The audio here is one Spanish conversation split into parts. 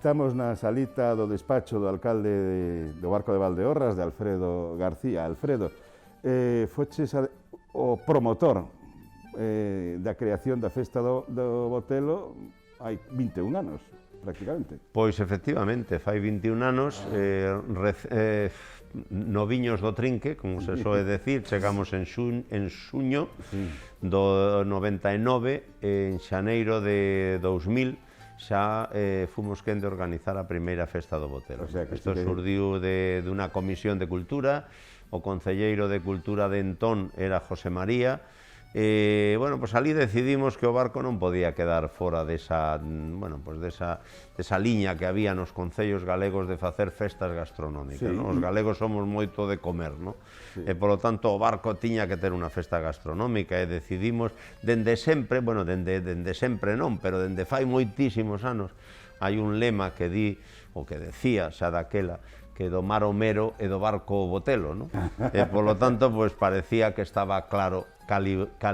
Estamos na salita do despacho do alcalde do Barco de Valdeorras, de Alfredo García. Alfredo, foches o promotor da creación da festa do Botelo hai 21 anos, prácticamente. Pois, efectivamente, fai 21 anos, noviños do trinque, como se soe decir, chegamos en xuño do 99, en xaneiro de 2000, xa fomos quen de organizar a primeira festa do Botelo. Isto surdiu dunha comisión de cultura, o concelleiro de cultura de entón era José María, bueno, pues ali decidimos que o Barco non podía quedar fora desa liña que había nos concellos galegos de facer festas gastronómicas. Os galegos somos moito de comer, e polo tanto o Barco tiña que ter unha festa gastronómica, e decidimos dende sempre, bueno, dende sempre non, pero dende fai moitísimos anos, hai un lema que di, o que decía xa daquela, que do mar o mero e do barco o Botelo, non? E polo tanto, pois parecía que estaba claro cal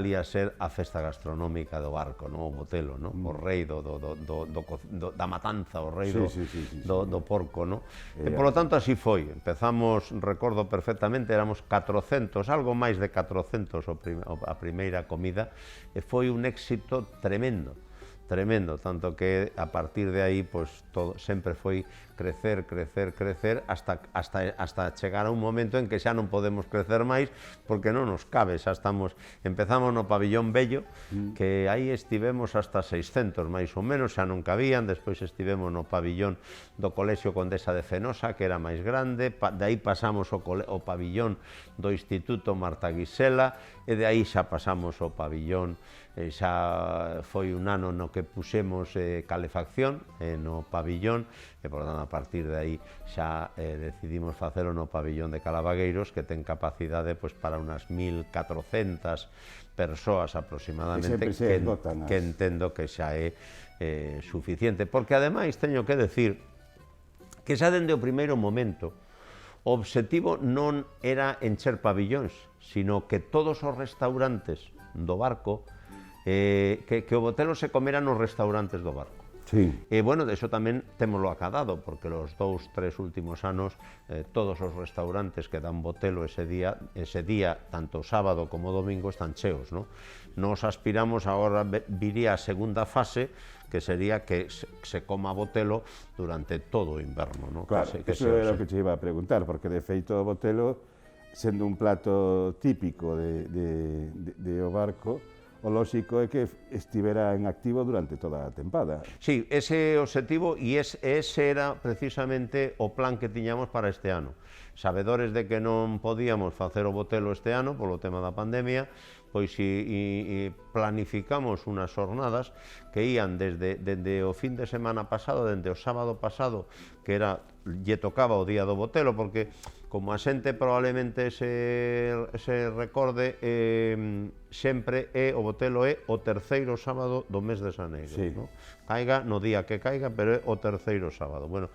ia ser a festa gastronómica do Barco, non? O Botelo, non? O rei da matanza, o rei do porco, non? E polo tanto así foi. Empezamos, recordo perfectamente, éramos 400, algo máis de 400 a primeira comida, e foi un éxito tremendo, tanto que a partir de aí sempre foi crecer hasta chegar a un momento en que xa non podemos crecer máis porque non nos cabe, empezamos no pabillón Bello, que aí estivemos hasta 600 máis ou menos, xa non cabían, despois estivemos no pabillón do Colexio Condesa de Fenosa, que era máis grande, de aí pasamos ao pabillón do Instituto Marta Guisela, e de aí xa pasamos ao pabillón, xa foi un ano no que pusemos calefacción no pabillón, e por tanto a partir de aí xa decidimos facelo no pabillón de Calavagueiros, que ten capacidade para unas 1400 persoas aproximadamente, que entendo que xa é suficiente, porque ademais teño que decir que xa dende o primeiro momento o obxectivo non era encher pabillóns, sino que todos os restaurantes do Barco, que o Botelo se comera nos restaurantes do Barco. E, bueno, de iso tamén témoslo acadado, porque os 2-3 últimos anos todos os restaurantes que dan Botelo ese día, tanto sábado como domingo, están cheos, non? Nos aspiramos, agora viría a segunda fase, que sería que se coma Botelo durante todo o inverno, non? Claro, eso era o que te iba a preguntar, porque de feito o Botelo, sendo un plato típico de o Barco, o lóxico é que estivera en activo durante toda a tempada. Sí, ese obxectivo, e ese era precisamente o plan que tiñamos para este ano. Sabedores de que non podíamos facer o Botelo este ano polo tema da pandemia, pois planificamos unhas xornadas que ían desde o fin de semana pasado, dende o sábado pasado, que lle tocaba o día do Botelo, porque como a xente probablemente se recorde, sempre o Botelo é o terceiro sábado do mes de xaneiro. Caiga no día que caiga, pero é o terceiro sábado. Bueno,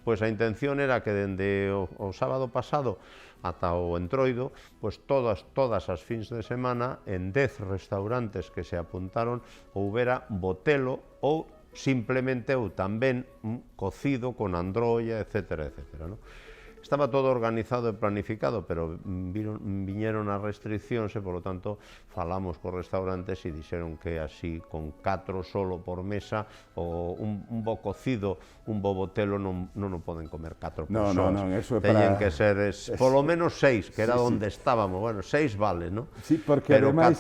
pois a intención era que dende o sábado pasado ata o Entroido, pois todas as fins de semana, en 10 restaurantes que se apuntaron, houbera Botelo ou simplemente ou tamén cocido con androlla, etcétera. Estaba todo organizado e planificado, pero viñeron as restriccións e, polo tanto, falamos cos restaurantes e dixeron que así, con 4 solo por mesa, un bo cocido, un bo Botelo, non o poden comer 4 persoas. Non, eso é para... Teñen que ser, polo menos 6, que era onde estábamos. Bueno, 6 vale, non? Sí, porque ademais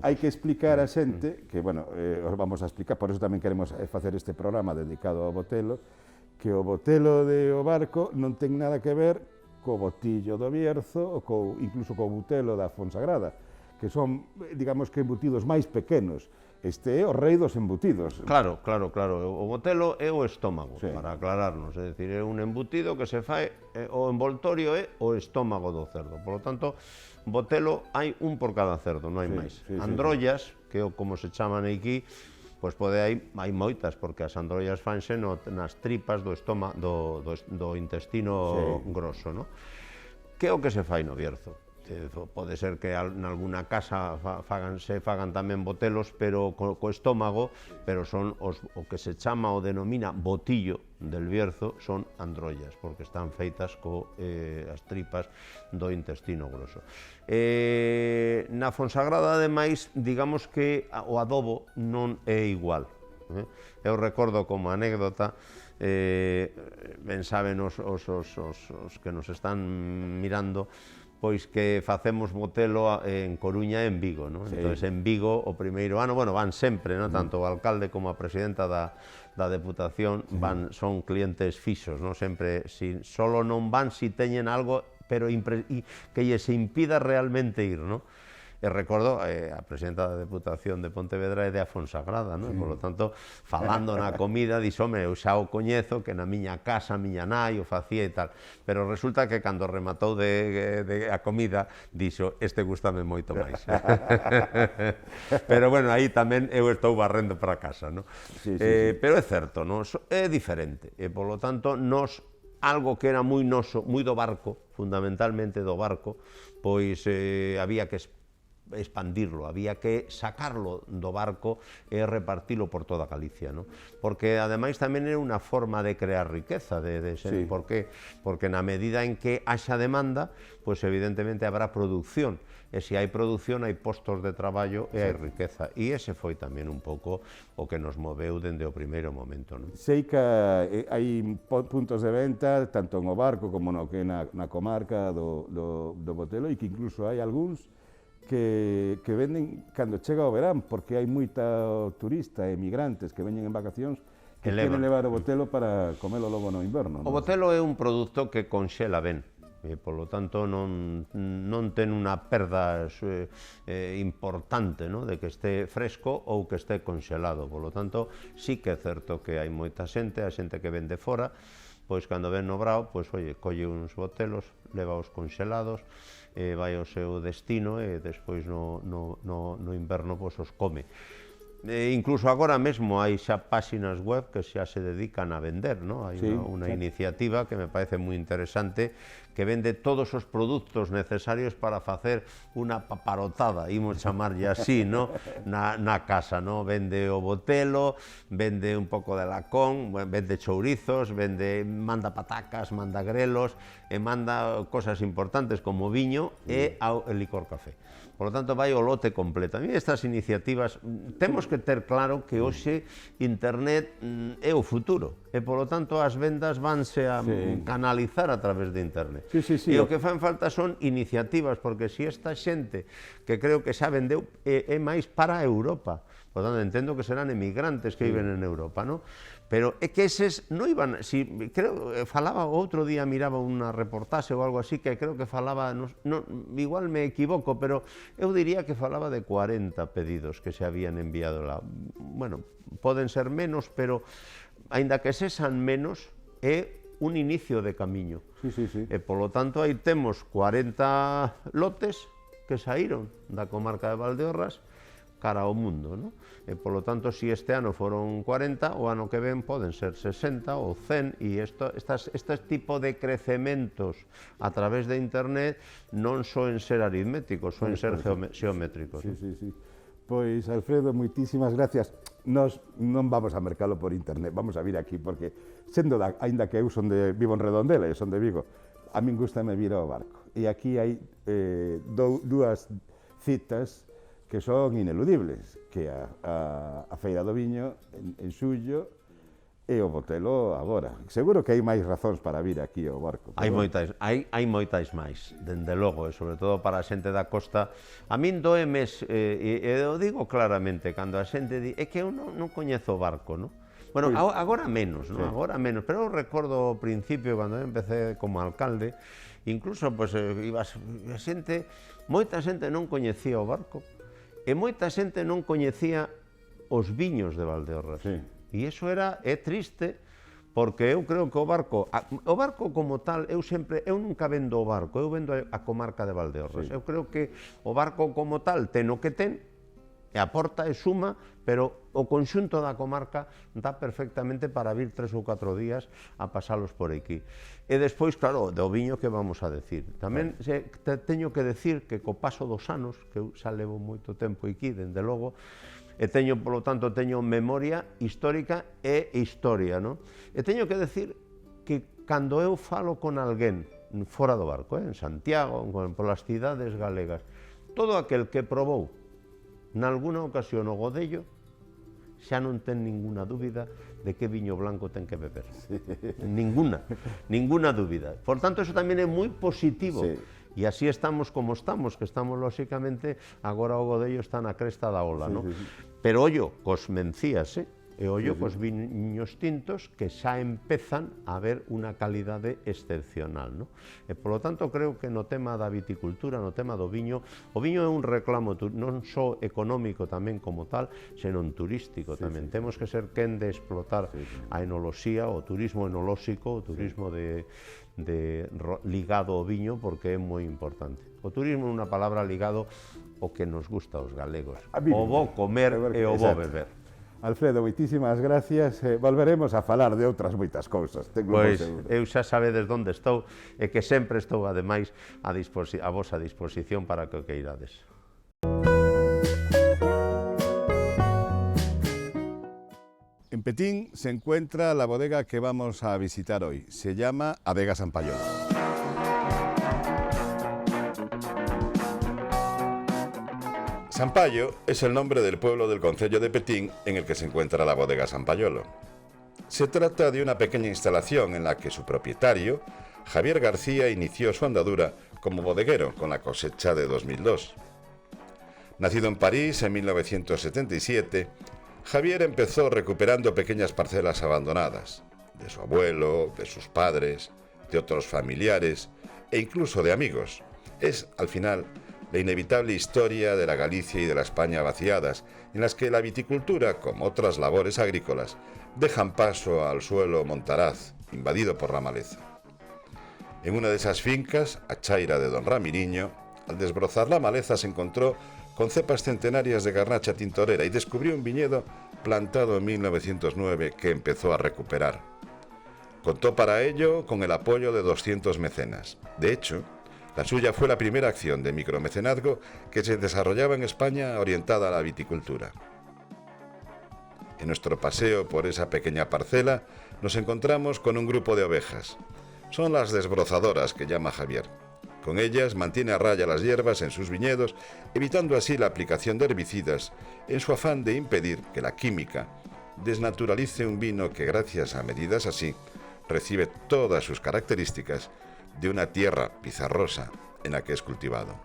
hai que explicar a xente, que, bueno, os vamos a explicar, por eso tamén queremos facer este programa dedicado ao Botelo, que o Botelo de o Barco non ten nada que ver co Botillo do Bierzo, ou incluso co Botelo da Fonsagrada, que son, digamos que, embutidos máis pequenos. Este é o rei dos embutidos. Claro. O Botelo é o estómago, para aclararnos. É dicir, é un embutido que se fai, o envoltorio é o estómago do cerdo. Por lo tanto, Botelo hai un por cada cerdo, non hai máis. Androllas, que é como se chaman aquí, pois hai moitas, porque as androllas fanse nas tripas do intestino grosso, non? Que é o que se fai no Bierzo? pode ser que en alguna casa se fagan tamén botelos, pero co estómago, pero son o que se chama o denomina botillo del Bierzo, son androllas, porque están feitas as tripas do intestino grosso. Na Fonsagrada, ademais, digamos que o adobo non é igual. Eu recordo como anécdota, ben saben os que nos están mirando, pois que facemos botelo en Coruña e en Vigo, non? Sí. Entón, en Vigo, o primeiro ano, bueno, van sempre, non? Tanto o alcalde como a presidenta da Deputación son clientes fixos, non? Sempre, solo non van si teñen algo, pero que lle se impida realmente ir, non? E recordo, a presidenta da Deputación de Pontevedra é de a Fonsagrada, non? Por lo tanto, falando na comida, dixo, eu xa o coñezo, que na miña casa, a miña nai o facía e tal, pero resulta que cando rematou a comida, dixo, este gustame moito máis. Pero, bueno, aí tamén eu estou barrendo para casa, non? Pero é certo, non? É diferente, e, por lo tanto, algo que era moi noso, moi do barco, fundamentalmente do barco, pois había que expandirlo, había que sacarlo do barco e repartilo por toda Galicia, non? Porque ademais tamén é unha forma de crear riqueza, por qué? Porque na medida en que haxa demanda, pois evidentemente habrá producción, e se hai producción hai postos de traballo e hai riqueza, e ese foi tamén un pouco o que nos moveu dende o primeiro momento, non? Sei que hai puntos de venta tanto no barco como na comarca do Botelo, e que incluso hai algúns que venden cando chega o verán, porque hai moita turista e emigrantes que veñen en vacacións que queren levar o botelo para comelo logo no inverno. O botelo é un produto que conxela ben, e, polo tanto, non ten unha perda importante, de que este fresco ou que este conxelado. Polo tanto, sí que é certo que hai moita xente, a xente que vende fora, pois cando ven no brao, pois, oye, colle uns botelos, leva os conxelados, vai ao seu destino e despois no inverno pois os come. Incluso agora mesmo hai xa páxinas web que xa se dedican a vender, non? Hai unha iniciativa que me parece moi interesante, que vende todos os produtos necesarios para facer unha paparotada, imos chamarlle así, non? Na casa, non? Vende o botelo, vende un pouco de lacón, vende chourizos, manda patacas, manda grelos, e manda cosas importantes como viño e licor café. Por lo tanto, vai o lote completo. A mí estas iniciativas, temos que ter claro que hoxe internet é o futuro, e polo tanto as vendas vanse a canalizar a través de internet. E o que fan falta son iniciativas, porque se esta xente que creo que xa vendeu é máis para a Europa, por tanto entendo que serán emigrantes que viven en Europa, non? Pero é que eses non iban, falaba outro día, miraba unha reportaxe ou algo así, que creo que falaba, igual me equivoco, pero eu diría que falaba de 40 pedidos que se habían enviado lá. Bueno, poden ser menos, pero aínda que sesan menos, é un inicio de camiño. E polo tanto aí temos 40 lotes que saíron da comarca de Valdeorras cara ao mundo, non? E, polo tanto, se este ano foron 40, o ano que ven poden ser 60 ou 100, e este tipo de crecementos a través de internet non soen ser aritméticos, soen ser xeométricos. Pois, Alfredo, moitísimas gracias. Nos non vamos a mercalo por internet, vamos a vir aquí, porque, aínda que eu vivo en Redondela e son de Vigo, a min gustame vir ao barco. E aquí hai dúas citas que son ineludibles, que a Feira do Viño en xullo e o botelo agora. Seguro que hai máis razóns para vir aquí ao barco. Hai moitas máis, dende logo, e sobre todo para a xente da costa. A min doeme, e eu digo claramente, cando a xente di, é que eu non coñezo o barco, non? Bueno, agora menos, non? Agora menos, pero eu recordo ao principio, cando eu empecé como alcalde, incluso, pois, moita xente non coñecía o barco, e moita xente non coñecía os viños de Valdeorras. E iso é triste, porque eu creo que o barco como tal, eu nunca vendo o barco, eu vendo a comarca de Valdeorras. Eu creo que o barco como tal ten o que ten, e aporta e suma, pero o conxunto da comarca dá perfectamente para vir 3 ou 4 días a pasalos por aquí. E despois, claro, do viño que vamos a decir. Tamén teño que decir que co paso dos anos, que eu xa levo moito tempo aquí, dende logo, e teño, polo tanto, teño memoria histórica e historia, non? E teño que decir que cando eu falo con alguén fora do barco, en Santiago, polas cidades galegas, todo aquel que probou nalgúna ocasión o Godello xa non ten ninguna dúbida de que viño blanco ten que beber. Sí. Ninguna dúbida. Por tanto, eso tamén é moi positivo. Sí. E así estamos como estamos, que estamos, lóxicamente, agora o Godello está na cresta da ola, sí, non? Sí, sí. Pero ollo, cos mencías, e ollo cos viños tintos que xa empezan a ver unha calidade excepcional, non? E, polo tanto, creo que no tema da viticultura, no tema do viño, o viño é un reclamo non só económico tamén como tal, senón turístico tamén. Temos que ser quen de explotar a enoloxía, o turismo enolóxico, o turismo ligado ao viño, porque é moi importante. O turismo é unha palabra ligado ao que nos gusta aos galegos, o bo comer e o bo beber. Alfredo, moitísimas gracias. Volveremos a falar de outras moitas cousas. Pois, eu xa sabedes onde estou e que sempre estou, ademais, a vosa disposición para que o queirades. En Petín se encuentra la bodega que vamos a visitar hoy. Se llama Adega Sampayolo. Sampayo es el nombre del pueblo del concello de Petín en el que se encuentra la bodega Sampayolo. Se trata de una pequeña instalación en la que su propietario, Javier García, inició su andadura como bodeguero con la cosecha de 2002. Nacido en París en 1977, Javier empezó recuperando pequeñas parcelas abandonadas, de su abuelo, de sus padres, de otros familiares e incluso de amigos. Es, al final, la inevitable historia de la Galicia y de la España vaciadas, en las que la viticultura, como otras labores agrícolas, dejan paso al suelo montaraz, invadido por la maleza. En una de esas fincas, a chaira de don Ramiriño, al desbrozar la maleza se encontró con cepas centenarias de garnacha tintorera y descubrió un viñedo plantado en 1909 que empezó a recuperar. Contó para ello con el apoyo de 200 mecenas. De hecho, la suya fue la primera acción de micromecenazgo que se desarrollaba en España orientada a la viticultura. En nuestro paseo por esa pequeña parcela nos encontramos con un grupo de ovejas. Son las desbrozadoras que llama Javier. Con ellas mantiene a raya las hierbas en sus viñedos, evitando así la aplicación de herbicidas en su afán de impedir que la química desnaturalice un vino que, gracias a medidas así, recibe todas sus características de una tierra pizarrosa en la que es cultivado.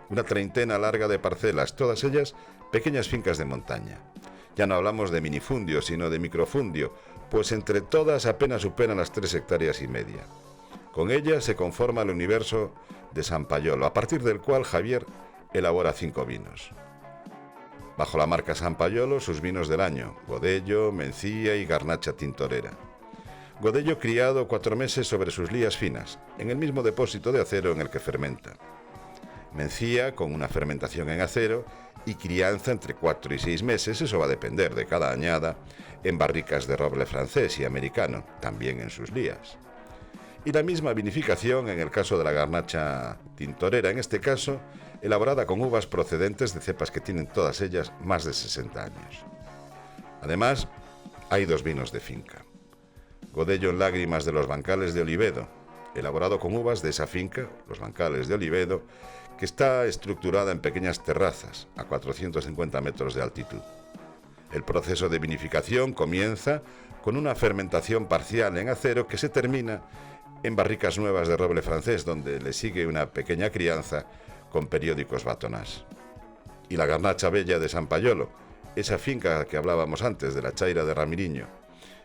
Una treintena larga de parcelas, todas ellas pequeñas fincas de montaña. Ya no hablamos de minifundio, sino de microfundio, pues entre todas apenas superan las 3,5 hectáreas. Con ellas se conforma el universo de Sampayolo, a partir del cual Javier elabora 5 vinos. Bajo la marca Sampayolo, sus vinos del año: Godello, Mencía y Garnacha Tintorera. Godello criado 4 meses sobre sus lías finas, en el mismo depósito de acero en el que fermenta. Mencía con una fermentación en acero y crianza entre 4 y 6 meses, eso va a depender de cada añada, en barricas de roble francés y americano, también en sus lías. Y la misma vinificación en el caso de la Garnacha Tintorera, en este caso elaborada con uvas procedentes de cepas que tienen todas ellas más de 60 años. Además, hay 2 vinos de finca. Godello en lágrimas de los bancales de Olivedo, elaborado con uvas de esa finca, los bancales de Olivedo, que está estructurada en pequeñas terrazas a 450 metros de altitud. El proceso de vinificación comienza con una fermentación parcial en acero que se termina en barricas nuevas de roble francés, donde le sigue una pequeña crianza con periódicos batonás. Y la Garnacha Bella de Sampayolo, esa finca que hablábamos antes de la chaira de Ramiriño,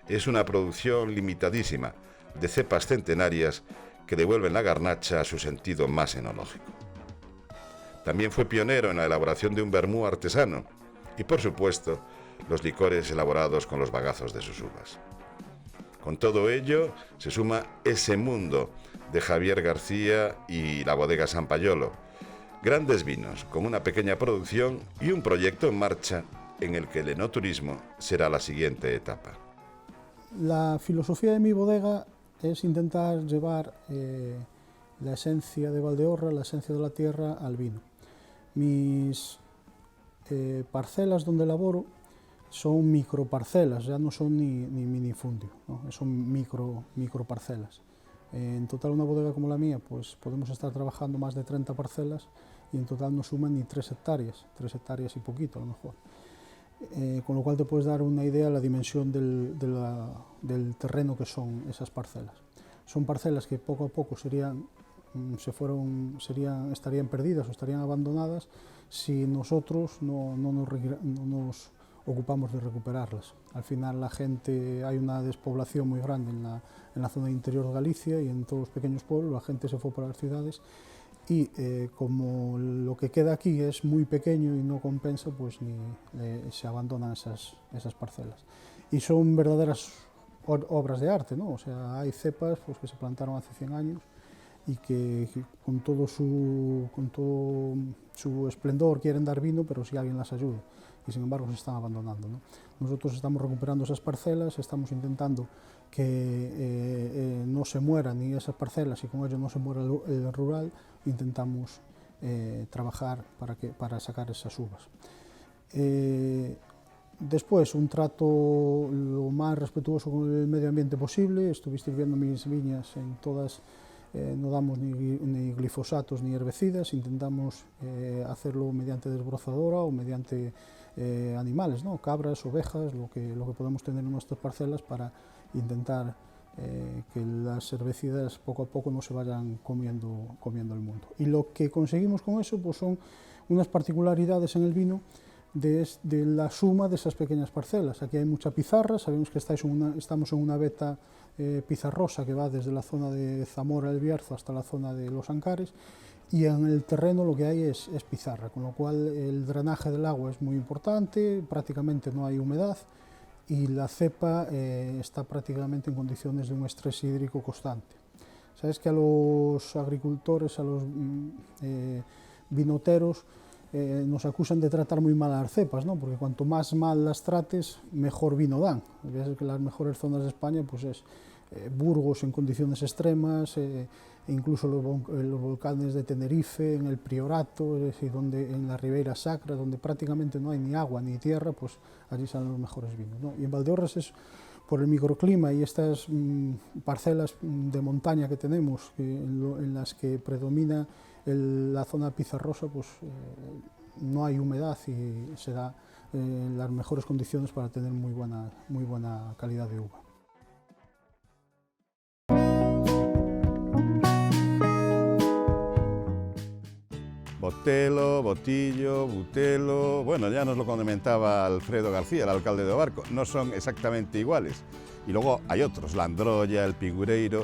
es una producción limitadísima de cepas centenarias que devuelven la garnacha a su sentido más enológico. También fue pionero en la elaboración de un vermú artesano y, por supuesto, los licores elaborados con los bagazos de sus uvas. Con todo ello se suma ese mundo de Javier García y la bodega Sampayolo, Grandes vinos, con una pequeña producción y un proyecto en marcha en el que el enoturismo será la siguiente etapa. La filosofía de mi bodega es intentar llevar la esencia de Valdeorra, la esencia de la tierra al vino. Mis parcelas donde laboro son microparcelas, ya no son ni minifundio, ¿no? Son microparcelas. En total una bodega como la mía, pues podemos estar trabajando más de 30 parcelas y en total no suman ni 3 hectáreas y poquito a lo mejor. Con lo cual te puedes dar una idea de la dimensión del terreno que son esas parcelas. Son parcelas que poco a poco estarían perdidas o estarían abandonadas si nosotros no nos ocupamos de recuperarlas. Al final hay una despoblación muy grande en la zona interior de Galicia y en todos los pequeños pueblos, la gente se fue para las ciudades y como lo que queda aquí es muy pequeño y no compensa, pues se abandonan esas parcelas. Y son verdaderas obras de arte, ¿no? O sea, hay cepas pues, que se plantaron hace 100 años y que con todo su esplendor quieren dar vino, pero si alguien las ayuda, y sin embargo se están abandonando, ¿no? Nosotros estamos recuperando esas parcelas, estamos intentando que no se mueran ni esas parcelas y con ello no se muera el rural, intentamos trabajar para sacar esas uvas. Después, un trato lo más respetuoso con el medio ambiente posible. Estuvisteis viendo mis viñas, en todas no damos ni glifosatos ni herbicidas, intentamos hacerlo mediante desbrozadora o mediante animales, ¿no? Cabras, ovejas, lo que podemos tener en nuestras parcelas para intentar que las herbicidas poco a poco no se vayan comiendo el mundo. Y lo que conseguimos con eso pues son unas particularidades en el vino de la suma de esas pequeñas parcelas. Aquí hay mucha pizarra, sabemos que estamos en una veta pizarrosa que va desde la zona de Zamora, El Bierzo, hasta la zona de Los Ancares, y en el terreno lo que hay es pizarra, con lo cual el drenaje del agua es muy importante, prácticamente no hay humedad, y la cepa está prácticamente en condiciones de un estrés hídrico constante. Sabes que a los agricultores, a los vinoteros, nos acusan de tratar muy mal a las cepas, ¿no? Porque cuanto más mal las trates, mejor vino dan. Ves que las mejores zonas de España pues es Burgos en condiciones extremas, incluso los volcanes de Tenerife, en el Priorato, es decir, en la Ribeira Sacra, donde prácticamente no hay ni agua ni tierra, pues allí salen los mejores vinos, ¿no? Y en Valdeorras es por el microclima y estas parcelas de montaña que tenemos, en las que predomina la zona pizarrosa, pues no hay humedad y se da las mejores condiciones para tener muy buena calidad de uva. Botelo, Botillo, Butelo... Bueno, ya nos lo comentaba Alfredo García, el alcalde de Obarco, no son exactamente iguales. Y luego hay otros, la Androlla, el Pigureiro.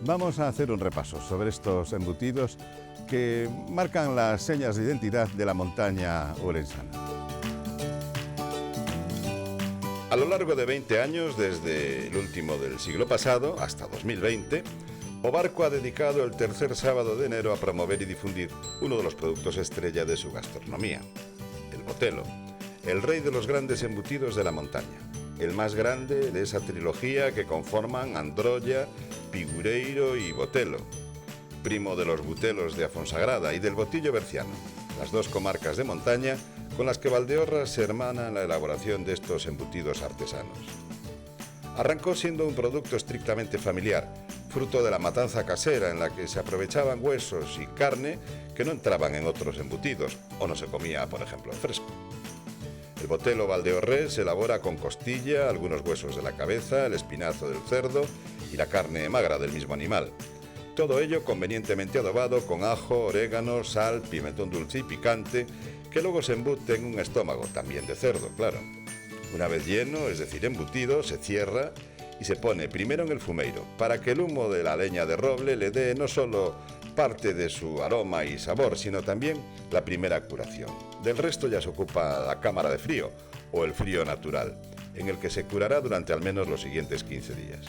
Vamos a hacer un repaso sobre estos embutidos que marcan las señas de identidad de la montaña orensana. A lo largo de 20 años, desde el último del siglo pasado hasta 2020, Obarco ha dedicado el tercer sábado de enero a promover y difundir uno de los productos estrella de su gastronomía, el Botelo, el rey de los grandes embutidos de la montaña, el más grande de esa trilogía que conforman Androlla, Pigureiro y Botelo, primo de los Butelos de Afonsagrada y del Botillo Berciano, las dos comarcas de montaña con las que Valdeorras se hermana en la elaboración de estos embutidos artesanos. Arrancó siendo un producto estrictamente familiar, fruto de la matanza casera en la que se aprovechaban huesos y carne que no entraban en otros embutidos o no se comía, por ejemplo, fresco. El Botelo valdeorrés se elabora con costilla, algunos huesos de la cabeza, el espinazo del cerdo y la carne magra del mismo animal. Todo ello convenientemente adobado con ajo, orégano, sal, pimentón dulce y picante, que luego se embute en un estómago, también de cerdo, claro. Una vez lleno, es decir, embutido, se cierra y se pone primero en el fumeiro, para que el humo de la leña de roble le dé no solo parte de su aroma y sabor, sino también la primera curación. Del resto ya se ocupa la cámara de frío, o el frío natural, en el que se curará durante al menos los siguientes 15 días.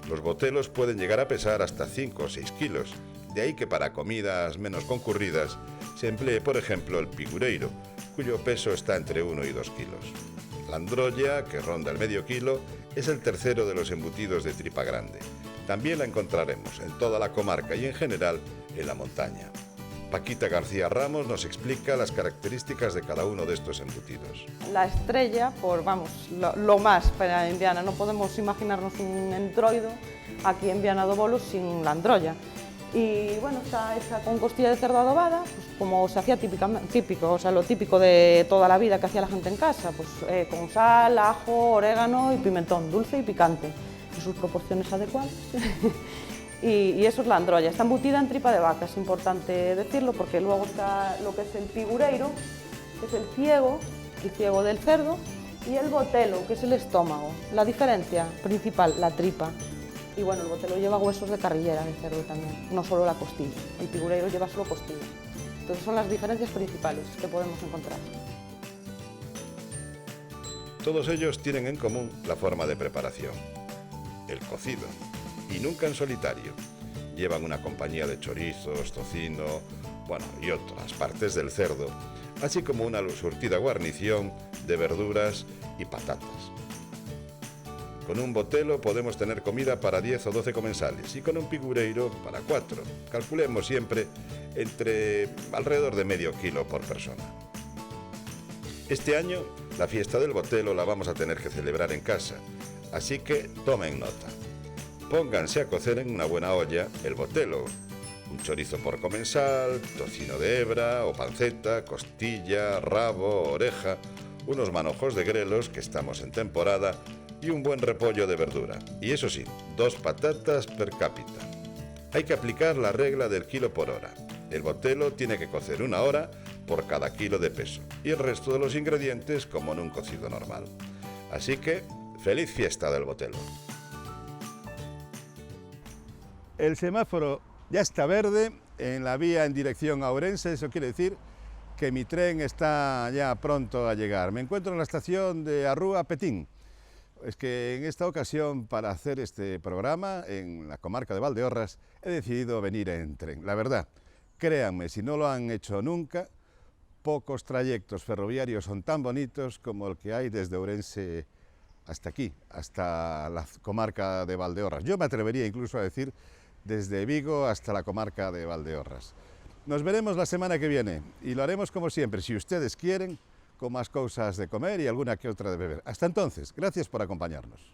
Los botelos pueden llegar a pesar hasta 5 o 6 kilos, de ahí que para comidas menos concurridas se emplee, por ejemplo, el pigureiro, cuyo peso está entre 1 y 2 kilos. La androlla, que ronda el medio kilo, es el tercero de los embutidos de tripa grande. También la encontraremos en toda la comarca y en general en la montaña. Paquita García Ramos nos explica las características de cada uno de estos embutidos. La estrella, lo más para en Viana, no podemos imaginarnos un entroido aquí en Viana do Bolo sin la androlla. Y bueno, está hecha con costilla de cerdo adobada, pues como se hacía típico, o sea, lo típico de toda la vida que hacía la gente en casa, pues con sal, ajo, orégano y pimentón, dulce y picante, en sus proporciones adecuadas. Y eso es la androlla, está embutida en tripa de vaca, es importante decirlo, porque luego está lo que es el pigureiro, que es el ciego del cerdo, y el botelo, que es el estómago. La diferencia principal, la tripa. Y bueno, el botelo lleva huesos de carrillera de cerdo también, no solo la costilla. El pigureiro lleva solo costilla. Entonces son las diferencias principales que podemos encontrar. Todos ellos tienen en común la forma de preparación, el cocido, y nunca en solitario. Llevan una compañía de chorizos, tocino, y otras partes del cerdo, así como una surtida guarnición de verduras y patatas. Con un botelo podemos tener comida para 10 o 12 comensales y con un pigureiro para 4. Calculemos siempre entre alrededor de medio kilo por persona. Este año la fiesta del botelo la vamos a tener que celebrar en casa, así que tomen nota. Pónganse a cocer en una buena olla el botelo, un chorizo por comensal, tocino de hebra o panceta, costilla, rabo, oreja, unos manojos de grelos que estamos en temporada y un buen repollo de verdura. Y eso sí, 2 patatas per cápita. Hay que aplicar la regla del kilo por hora. El botelo tiene que cocer 1 hora por cada kilo de peso y el resto de los ingredientes como en un cocido normal. Así que, feliz fiesta del botelo. El semáforo ya está verde en la vía en dirección a Ourense, eso quiere decir que mi tren está ya pronto a llegar. Me encuentro en la estación de Arrúa Petín. Es que en esta ocasión, para hacer este programa en la comarca de Valdeorras, he decidido venir en tren. La verdad, créanme, si no lo han hecho nunca, pocos trayectos ferroviarios son tan bonitos como el que hay desde Ourense hasta aquí, hasta la comarca de Valdeorras. Yo me atrevería incluso a decir desde Vigo hasta la comarca de Valdeorras. Nos veremos la semana que viene y lo haremos como siempre, si ustedes quieren, con más cosas de comer y alguna que otra de beber. Hasta entonces, gracias por acompañarnos.